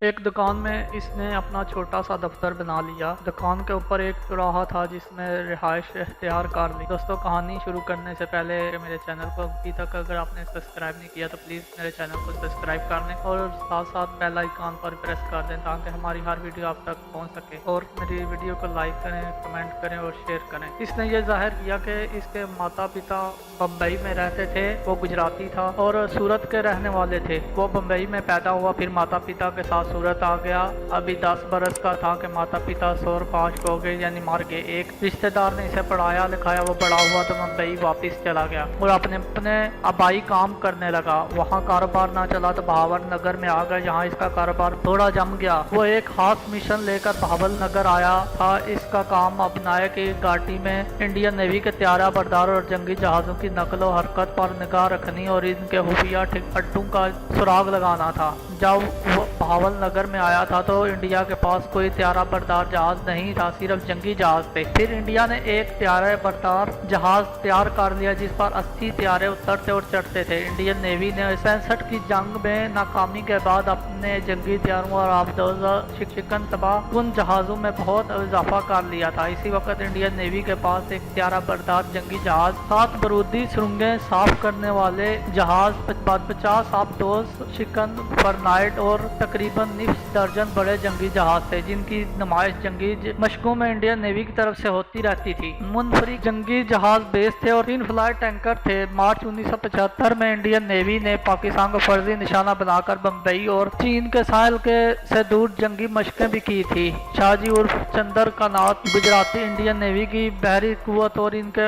एक दुकान में इसने अपना छोटा सा दफ्तर बना लिया। दुकान के ऊपर एक चौराहा था जिसमें रिहाइश इख्तियार कर ली। दोस्तों, कहानी शुरू करने से पहले मेरे चैनल को अभी तक अगर आपने सब्सक्राइब नहीं किया तो प्लीज़ मेरे चैनल को सब्सक्राइब कर लें और साथ साथ बेल आइकन पर प्रेस कर दें ताकि हमारी हर वीडियो आप तक पहुंच सके। और मेरी वीडियो को लाइक करें, कमेंट करें और शेयर करें। इसने ये जाहिर किया कि इसके माता पिता बम्बई में रहते थे, वो गुजराती था और सूरत के रहने वाले थे। वो बम्बई में पैदा हुआ, फिर माता पिता के साथ सूरत आ गया। अभी 10 बरस का था कि माता पिता सौर फाश हो गए, यानी मर गए। एक रिश्तेदार ने इसे पढ़ाया लिखाया, वो बड़ा हुआ तो मुंबई वापस चला गया और अपने आबाई काम करने लगा। वहाँ कारोबार ना चला तो बहावल नगर में आ गया, जहाँ इसका कारोबार थोड़ा जम गया। वो एक खास मिशन लेकर बहावल नगर आया था। इसका काम अपनाया कि घाटी में इंडियन नेवी के त्यारा बरदार और जंगी जहाज़ों की नकलो हरकत पर निगाह रखनी और इनके खुफिया अड्डों का सुराग लगाना था। जब वो बहावल नगर में आया था तो इंडिया के पास कोई त्यारा बरदार जहाज नहीं था, सिर्फ जंगी जहाज थे। फिर इंडिया ने एक त्यारा बरदार जहाज तैयार कर लिया जिस पर 80 त्यारे उतरते और चढ़ते थे। इंडियन नेवी ने 67 की जंग में नाकामी के बाद अपने जंगी त्यारों और आबदोजा शिकन तबाह उन जहाज़ों में बहुत इजाफा कर लिया था। इसी वक्त इंडियन नेवी के पास एक त्यारा बरदार जंगी जहाज, 7 बारूदी सुरंगें साफ करने वाले जहाज, 50 आबदोज शिकन फरनाइट और तकरीबन निफ्स दर्जन बड़े जंगी जहाज थे जिनकी नुमाइश जंगी मशकों में इंडियन नेवी की तरफ से होती रहती थी। मुनफरिद जंगी जहाज बेस थे और 3 फ्लाई टैंकर थे। मार्च 1975 में इंडियन नेवी ने पाकिस्तान को फर्जी निशाना बनाकर बम्बई और चीन के साहिल के से दूर जंगी मशकें भी की थी। शाहजी उर्फ चंदर कनात गुजराती इंडियन नेवी की बहरी कुव्वत और इनके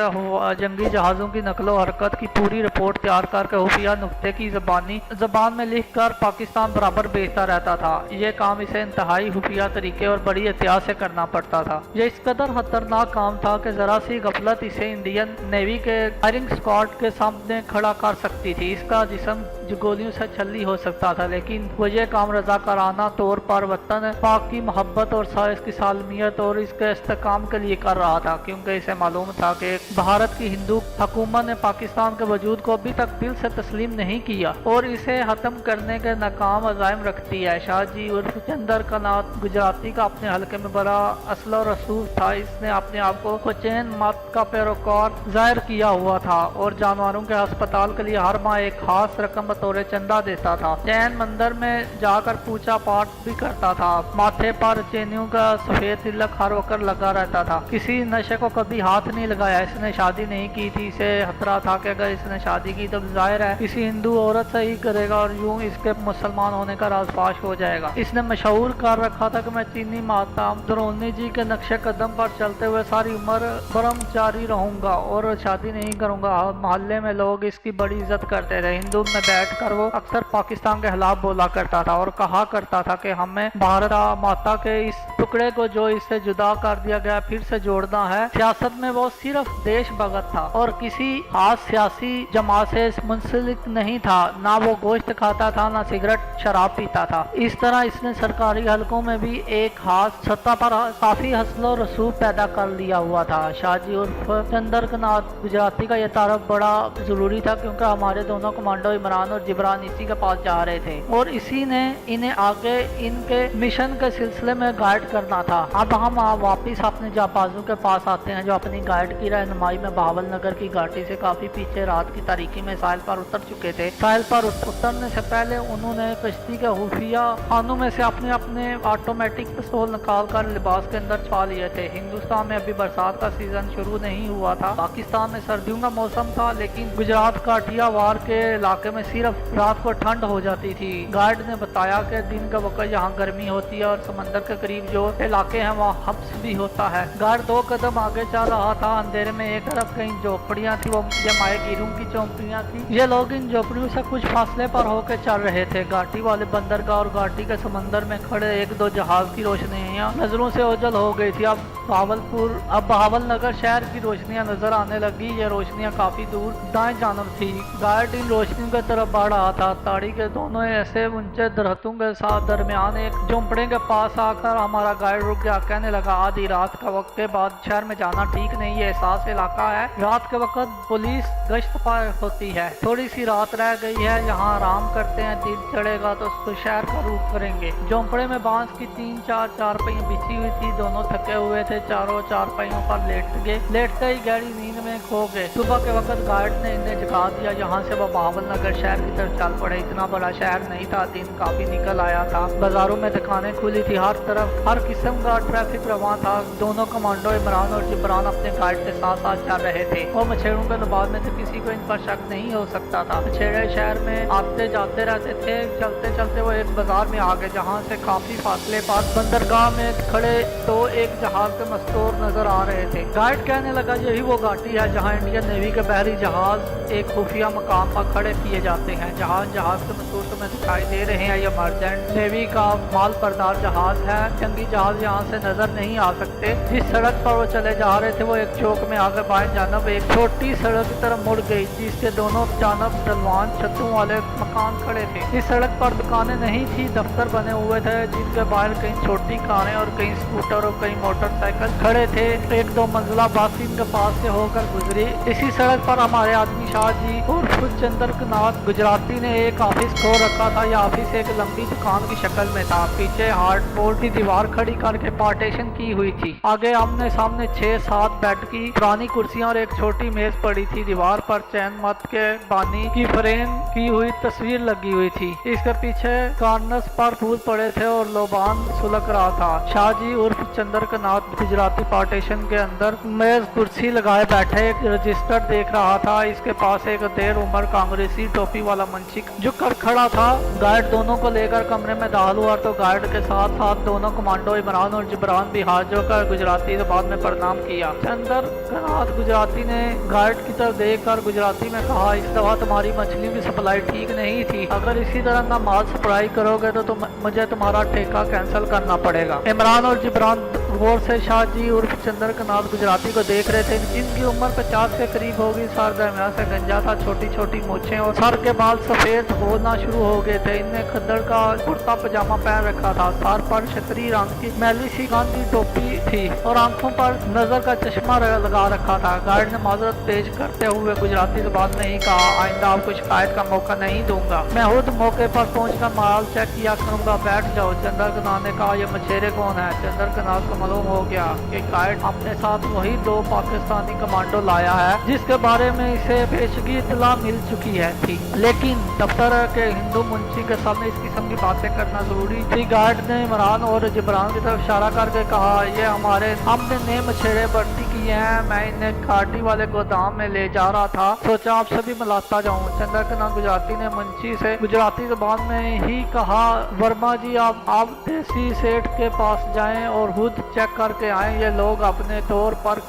जंगी जहाज़ों की नकलो हरकत की पूरी रिपोर्ट तैयार करके खुफिया नुक्ते की जबान में लिख कर पाकिस्तान बराबर भेजता रहता था। ये काम इसे इंतहाई खुफिया तरीके और बड़ी एहतियात से करना पड़ता था। ये इस कदर खतरनाक काम था कि जरा सी गफलत इसे इंडियन नेवी के फायरिंग स्क्वाड के सामने खड़ा कर सकती थी। इसका जिस्म गोलियों से छल्ली हो सकता था, लेकिन वो ये काम रजाकाराना तौर पर वतन पाक की मोहब्बत और इसकी सालमियत और इसके इस्तेकाम के लिए कर रहा था, क्योंकि इसे मालूम था कि भारत की हिंदू हुकूमत ने पाकिस्तान के वजूद को अभी तक दिल से तस्लीम नहीं किया और इसे खत्म करने के नाकाम अज़ाइम रखती है। शाहजी उर्फ चंदर कनात गुजराती का अपने हल्के में बड़ा असला रसूल था। इसने अपने आप को चैन मत का पैरोकार जाहिर किया हुआ था और जानवरों के अस्पताल के लिए हर माह एक खास रकम बतौर चंदा देता था। जैन मंदिर में जाकर पूजा पाठ भी करता था। माथे पर चैनियों का सफेद तिलक हर वक्त लगा रहता था। किसी नशे को कभी हाथ नहीं लगाया। इसने शादी नहीं की थी। इसे खतरा था कि अगर इसने शादी की तो जाहिर है किसी हिंदू औरत से ही करेगा और यूं इसके मुसलमान होने का राज फाश हो जाएगा। इसने मशहूर कर रखा था कि मैं चीनी माता द्रोणी जी के नक्शे कदम पर चलते हुए सारी उम्र ब्रह्मचारी रहूंगा और शादी नहीं करूंगा। मोहल्ले में लोग इसकी बड़ी इज्जत करते थे। हिंदू में बैठकर वो अक्सर पाकिस्तान के खिलाफ बोला करता था और कहा करता था कि हमें भारत माता के इस टुकड़े को जो इससे जुदा कर दिया गया फिर से जोड़ना है। सियासत में वो सिर्फ देश भगत था और किसी खास सियासी जमात से मुंसलिक नहीं था। ना वो गोश्त खाता था, ना सिगरेट शराब पीता था। इस तरह इसने सरकारी हलकों में भी एक खास सत्ता पर काफी हस्लो रसूख पैदा कर लिया हुआ था। शाहजी उर्फ चंदर कनात गुजराती का यह तारफ बड़ा जरूरी था क्योंकि हमारे दोनों कमांडो इमरान और जिब्रान इसी के पास जा रहे थे और इसी ने इन्हें आगे इनके मिशन के सिलसिले में गाइड करना था। अब हम वापिस अपने जाबाजों के पास आते हैं जो अपनी गाइड की रहनुमाई में बहावल नगर की घाटी से काफी पीछे रात की तारीकी में साहिल पर उतर चुके थे। साहिल पर उतरने से पहले उन्होंने कश्ती के खुफिया खानों में से अपने ऑटोमेटिक पिस्तौल निकाल कर लिबास के अंदर छुपा लिए थे। हिंदुस्तान में अभी बरसात का सीजन शुरू नहीं हुआ था। पाकिस्तान में सर्दियों का मौसम था, लेकिन गुजरात काठियावाड़ के इलाके में सिर्फ रात को ठंड हो जाती थी। गाइड ने बताया कि दिन का वक्त यहाँ गर्मी होती है और समंदर के करीब जो इलाके हैं वहाँ हब्स भी होता है। गाइड 2 कदम आगे चल रहा था। अंधेरे में एक तरफ कहीं झोपड़ियाँ थी, वो माहीगीरों की झोपड़ियाँ थी। ये लोग इन झोपड़ियों से कुछ फासले पर होकर चल रहे थे। घाटी वाले बंदरगाह और घाटी के समंदर में खड़े 1-2 जहाज की रोशनियाँ नजरों से ओझल हो गई थी। अब बहावलपुर। अब बहावलनगर शहर की रोशनियां नजर आने लगी। ये रोशनियां काफी दूर दाएं जानब थी। गाइड इन रोशनियों की तरफ बढ़ रहा था। ताड़ी के दोनों ऐसे ऊंचे दरख्तों के साथ दरमियान एक झोंपड़े के पास आकर हमारा गाइड रुक गया। कहने लगा, आधी रात का वक्त के बाद शहर में जाना ठीक नहीं है। एहसास इलाका है, रात के वक्त पुलिस गश्त पर होती है। थोड़ी सी रात रह गई है, यहाँ आराम करते हैं। दिन चढ़ेगा तो शहर का रुख करेंगे। झोंपड़े में बांस की 3-4 चारपाइयां बिछी हुई थी। दोनों थके हुए थे, चारों चारपाइयों पर लेट गए। लेटते ही गहरी नींद में खो गए। सुबह के वक्त गार्ड ने इन्हें जगा दिया। यहाँ से वह बहावलनगर शहर की तरफ चल पड़े। इतना बड़ा शहर नहीं था, दिन काफी निकल आया था। बाजारों में दुकानें खुली थी, हर तरफ हर किस्म का ट्रैफिक रवां था। दोनों कमांडो इमरान और जिब्रान अपने गाइड के साथ साथ चल रहे थे। वो मछेरों के दबाव में थे, किसी को इन पर शक नहीं हो सकता था। मछेरे शहर में आते जाते रहते थे। चलते चलते वो एक बाजार में आ गए, जहाँ से काफी फासले पर बंदरगाह में खड़े तो एक जहाज के मस्तूर नजर आ रहे थे। गाइड कहने लगा, यही वो घाटी है जहाँ इंडियन नेवी के बहरी जहाज एक खुफिया मकाम पर खड़े किए जाते हैं। जहाज के मस्तूर तुम्हें दिखाई दे रहे हैं, ये मर्चेंट नेवी का माल बरदार जहाज है। जंगी जहाज यहाँ से नजर नहीं आ सकते। जिस सड़क पर वो चले जा रहे थे वो एक चौक में आगे बाएं जानब एक छोटी सड़क की तरफ मुड़ गई, जिसके दोनों जानब ढलवान छतों वाले मकान खड़े थे। इस सड़क पर दुकानें नहीं थी, दफ्तर बने हुए थे, जिनके बाहर कई छोटी कारें और कई स्कूटर और कई मोटरसाइकिल खड़े थे। एक 2 मंजिला बस इनके पास से होकर गुजरी। इसी सड़क पर हमारे आदमी शाह जी उर्फ चंद्रकनाथ गुजराती ने एक ऑफिस खोल रखा था। यह ऑफिस एक लंबी दुकान की शक्ल में था। पीछे हार्डबोर्ड की दीवार खड़ी करके पार्टीशन की हुई थी। आगे आमने सामने 6-7 बेड की पुरानी कुर्सियां और एक छोटी मेज पड़ी थी। दीवार पर चैन मत के बानी की फ्रेम की हुई तस्वीर लगी हुई थी। इसके पीछे कार्नस पर फूल पड़े थे और लोबान सुलग रहा था। शाहजी उर्फ चंद्रकनाथ गुजराती पार्टीशन के अंदर मेज कुर्सी लगाए बैठे एक रजिस्टर देख रहा था। इसके पास एक देर उम्र कांग्रेसी टोपी वाला मंशिक झुककर खड़ा था। गार्ड दोनों को लेकर कमरे में दाखिल हुआ तो गार्ड के साथ साथ दोनों कमांडो इमरान और जिब्रान भी हाजिर होकर गुजराती जबान में प्रणाम किया। चंद्रकनाथ गुजराती ने गार्ड की तरफ देखकर गुजराती में कहा, इस दफा तुम्हारी मछलियों की सप्लाई ठीक नहीं थी। अगर इसी तरह का माल सप्लाई करोगे तो मुझे तुम्हारा ठेका कैंसिल करना पड़ेगा। इमरान और जिब्रान गौर से शाहजी उर्फ चंद्रकनाथ गुजराती को देख रहे थे। इनकी उम्र 50 के करीब होगी। सर दरमियान से गंजा था, छोटी छोटी मूछें और सर के बाल सफेद होना शुरू हो गए थे। इनने खद्दड़ का कुर्ता पजामा पहन रखा था। सर पर छतरी रंग की मैली सी गांधी टोपी थी और आंखों पर नजर का चश्मा लगा रखा था। गार्ड ने माजरत पेश करते हुए गुजराती जुबान में ही कहा, आइंदा आपको शिकायत का मौका नहीं दूंगा। मैं खुद मौके पर पहुंचकर माल चेक किया करूंगा, बैठ जाओ। चंद्रकनाथ ने कहा, ये मछेरे कौन है? चंद्रकनाथ को मालूम हो गया कि गाइड अपने साथ वही 2 पाकिस्तानी कमांडो लाया है जिसके बारे में इसे पेशगी इतला मिल चुकी है थी। लेकिन दफ्तर के हिंदू मुंशी के सामने इस किस्म की बातें करना जरूरी थी। गार्ड ने इमरान और जिब्रान की तरफ इशारा करके कहा, ये हमने नए मछेरे भर्ती किए हैं। मैं इन्हें घाटी वाले गोदाम में ले जा रहा था, सोचा आपसे भी मिलाता जाऊं। चंद्रकनाथ गुजराती ने मुंशी से गुजराती जुबान में ही कहा, वर्मा जी आप देसी सेठ के पास जाएं और खुद चेक करके आए। ये लोग अपने तौर पर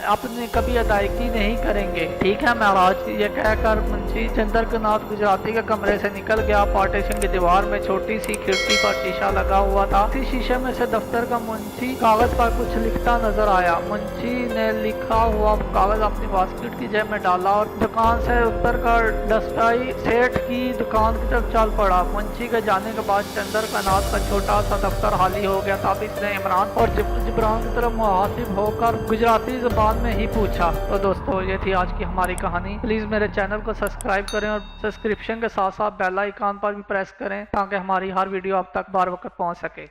अपने कभी अदायगी नहीं करेंगे। ठीक है महाराज। ये कहकर मुंशी चंद्रकनाथ गुजराती के कमरे से निकल गया। पार्टीशन की दीवार में छोटी सी खिड़की पर शीशा लगा हुआ था। इसी शीशे में से दफ्तर का मुंशी कागज पर कुछ लिखता नजर आया। मुंशी ने लिखा हुआ कागज अपनी बास्केट की जेब में डाला और दुकान से उतर कर डस्टाई सेठ की दुकान की तरफ चल पड़ा। मुंशी के जाने के बाद चंद्रकनाथ का छोटा सा दफ्तर खाली हो गया था। अब इसने इमरान और जिब्रान की तरफ मुहासिब होकर गुजराती जुबान में ही पूछा। तो दोस्तों, ये थी आज की हमारी कहानी। प्लीज मेरे चैनल को सब्सक्राइब करें और सब्सक्रिप्शन के साथ साथ बेल आइकन पर भी प्रेस करें ताकि हमारी हर वीडियो आप तक बार वक्त पहुंच सके।